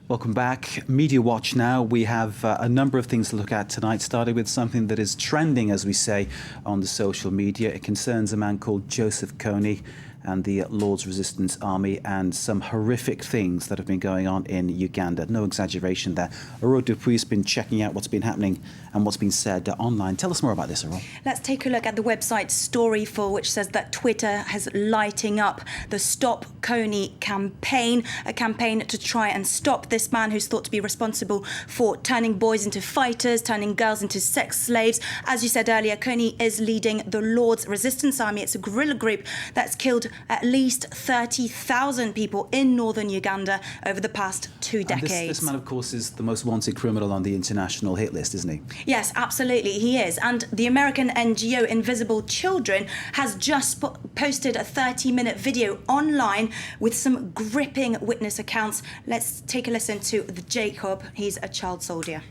Welcome back. Media Watch now. We have a number of things to look at tonight, starting with something that is trending, as we say, on the social media. It concerns a man called Joseph Kony and the Lord's Resistance Army and some horrific things that have been going on in Uganda. No exaggeration there. Aurore Dupuis has been checking out what's been happening and what's been said online. Tell us more about this, Aurore. Let's take a look at the website Storyful, which says that Twitter has lighting up the Stop Kony campaign, a campaign to try and stop this man who's thought to be responsible for turning boys into fighters, turning girls into sex slaves. As you said earlier, Kony is leading the Lord's Resistance Army. It's a guerrilla group that's killed at least 30,000 people in northern Uganda over the past 2 decades. And this man, of course, is the most wanted criminal on the international hit list, isn't he? Yes, absolutely, he is. And the American NGO Invisible Children has just posted a 30-minute video online with some gripping witness accounts. Let's take a listen to Jacob. He's a child soldier.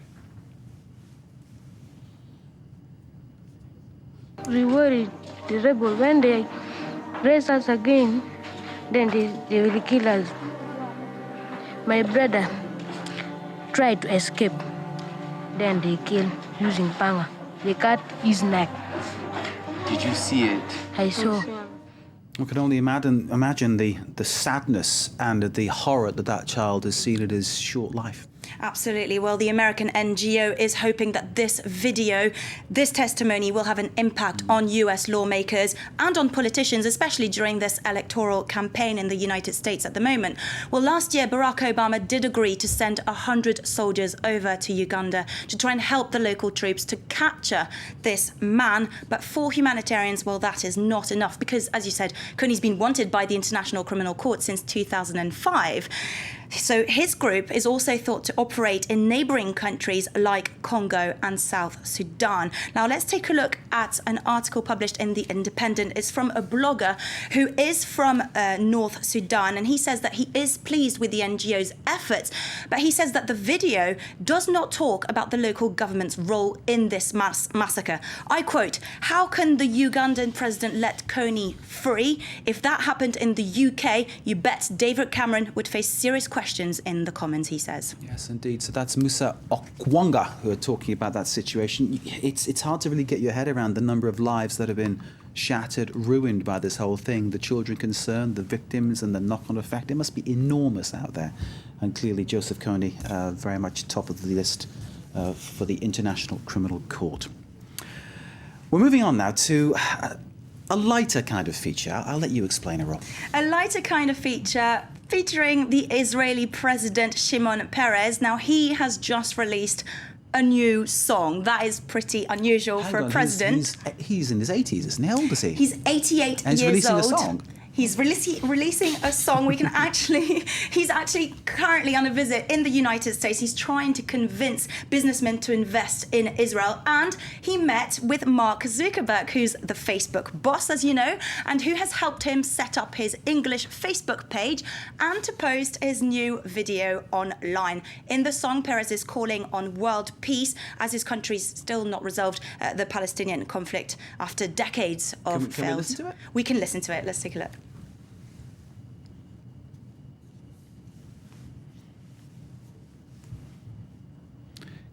We worried the rebel when they raise us again, then they will kill us. My brother tried to escape, then they killed using panga. They cut his neck. Did you see it? I saw. We can only imagine the sadness and the horror that child has seen in his short life. Absolutely. Well, the American NGO is hoping that this video, this testimony, will have an impact on US lawmakers and on politicians, especially during this electoral campaign in the United States at the moment. Well, last year, Barack Obama did agree to send 100 soldiers over to Uganda to try and help the local troops to capture this man. But for humanitarians, well, that is not enough because, as you said, Kony's been wanted by the International Criminal Court since 2005. So his group is also thought to operate in neighbouring countries like Congo and South Sudan. Now let's take a look at an article published in The Independent. It's from a blogger who is from North Sudan, and he says that he is pleased with the NGO's efforts, but he says that the video does not talk about the local government's role in this massacre. I quote, "How can the Ugandan president let Kony free? If that happened in the UK, you bet David Cameron would face serious questions in the comments," he says. Yes, indeed. So that's Musa Okwanga who are talking about that situation. It's hard to really get your head around the number of lives that have been shattered, ruined by this whole thing. The children concerned, the victims, and the knock-on effect. It must be enormous out there. And clearly, Joseph Kony, very much top of the list for the International Criminal Court. We're moving on now to a lighter kind of feature. I'll let you explain it, Rob. A lighter kind of feature featuring the Israeli president, Shimon Peres. Now, he has just released a new song. That is pretty unusual for a president. He's in his 80s, isn't he? How old is he? He's 88 and years he's old. releasing a song. He's releasing a song. He's actually currently on a visit in the United States. He's trying to convince businessmen to invest in Israel. And he met with Mark Zuckerberg, who's the Facebook boss, as you know, and who has helped him set up his English Facebook page and to post his new video online. In the song, Peres is calling on world peace as his country's still not resolved the Palestinian conflict after decades of failed. Can we listen to it? We can listen to it. Let's take a look.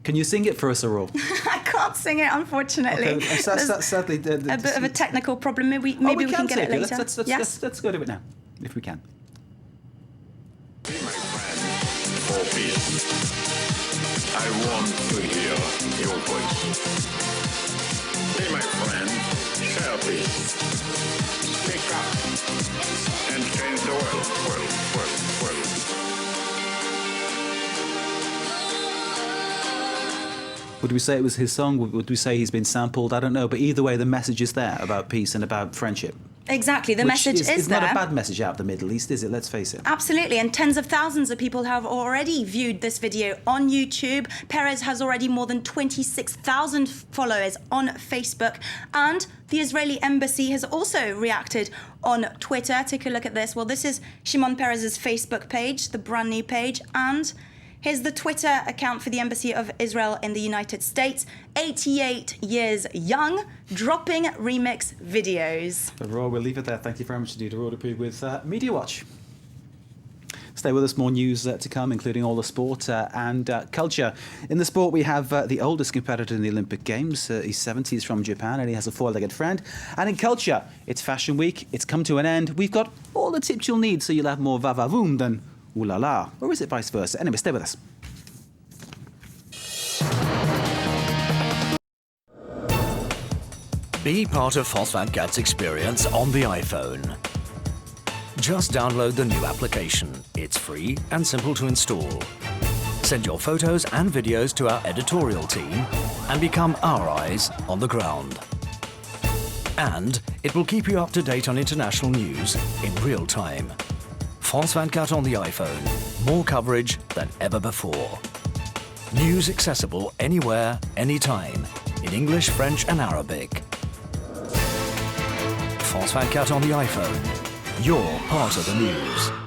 Can you sing it for us, Aurore? I can't sing it, unfortunately. Okay, sadly, a bit of a technical problem. Maybe we can get it later. Let's go to it now, if we can. My friend, for peace. I want to hear your voice. Be my friend, share peace. Speak up and change the world. Would we say it was his song? Would we say he's been sampled? I don't know. But either way, the message is there about peace and about friendship. Exactly, the message is there. It's not a bad message out of the Middle East, is it? Let's face it. Absolutely, and tens of thousands of people have already viewed this video on YouTube. Peres has already more than 26,000 followers on Facebook, and the Israeli embassy has also reacted on Twitter. Take a look at this. Well, this is Shimon Peres' Facebook page, the brand new page, and here's the Twitter account for the Embassy of Israel in the United States. 88 years young, dropping remix videos. Aurore, we'll leave it there. Thank you very much indeed, Aurore Dupuis with Media Watch. Stay with us, more news to come, including all the sport and culture. In the sport, we have the oldest competitor in the Olympic Games. He's 70, he's from Japan, and he has a four-legged friend. And in culture, it's Fashion Week, it's come to an end. We've got all the tips you'll need, so you'll have more va-va-voom than ooh-la-la. Or is it vice versa? Anyway, stay with us. Be part of Volkswagen's experience on the iPhone. Just download the new application. It's free and simple to install. Send your photos and videos to our editorial team and become our eyes on the ground. And it will keep you up to date on international news in real time. Volkswagen on the iPhone. More coverage than ever before. News accessible anywhere, anytime, in English, French and Arabic. Volkswagen on the iPhone. You're part of the news.